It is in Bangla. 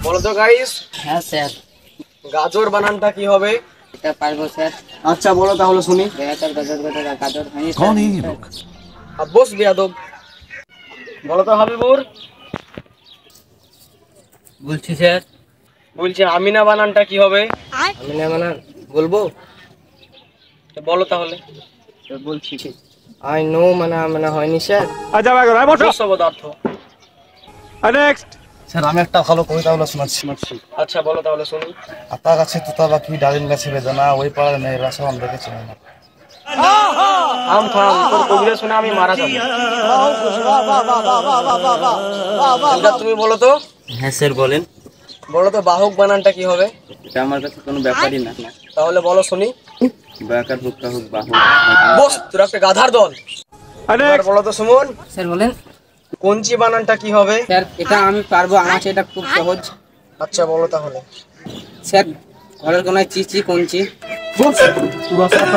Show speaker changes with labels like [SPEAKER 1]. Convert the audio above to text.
[SPEAKER 1] বলো তো গাইস।
[SPEAKER 2] হ্যাঁ স্যার।
[SPEAKER 1] গাজর বানানটা কি হবে?
[SPEAKER 2] এটা পারবো স্যার।
[SPEAKER 1] আচ্ছা বলো তাহলে শুনি।
[SPEAKER 2] গাজর গাজর গাজর গাজর হয়নি
[SPEAKER 3] कौन है ये लोग?
[SPEAKER 1] আব্বস বিয়াদব। বলো তো হাবিবুর।
[SPEAKER 2] বলছি স্যার।
[SPEAKER 1] বলছি আমিনা বানানটা কি হবে?
[SPEAKER 2] আমিনা বানান বলবো?
[SPEAKER 1] বলো তাহলে।
[SPEAKER 2] বলছি আই নো মানে হয়নি স্যার।
[SPEAKER 3] अच्छा मैं कर रहा है मोटा
[SPEAKER 1] পদার্থ।
[SPEAKER 3] नेक्स्ट
[SPEAKER 4] স্যার আমি একটা ভালো কবিতা বলে শোনাচ্ছি।
[SPEAKER 1] আচ্ছা বলো তাহলে শুনি।
[SPEAKER 4] আতা গাছে তোতা পাখি ডালিম গাছে বেদনা ওই পাড়ার মেয়েরা সব আমাদেরকে চেনে না।
[SPEAKER 1] থাম থাম, তোর কবিতা শুনে আমি মারা যাবো। এবার তুমি বলো তো।
[SPEAKER 2] হ্যাঁ স্যার বলেন।
[SPEAKER 1] বলো তো বাহক বানানটা কি হবে?
[SPEAKER 2] এটা আমার কাছে কোনো ব্যাপারই না।
[SPEAKER 1] তাহলে বলো শুনি।
[SPEAKER 2] বাকার হুক্কা হুক বাহু।
[SPEAKER 1] বস তোর একটা গাধার দল। এবার বলো তো সুমন।
[SPEAKER 2] স্যার বলেন।
[SPEAKER 1] কঞ্চি বানানটা কি হবে?
[SPEAKER 2] স্যার এটা আমি পারবো, আমার কাছে এটা খুব সহজ।
[SPEAKER 1] আচ্ছা বলো তাহলে।
[SPEAKER 2] স্যার ঘরের কোনায় চিচি কঞ্চি।
[SPEAKER 1] বস পুরো সব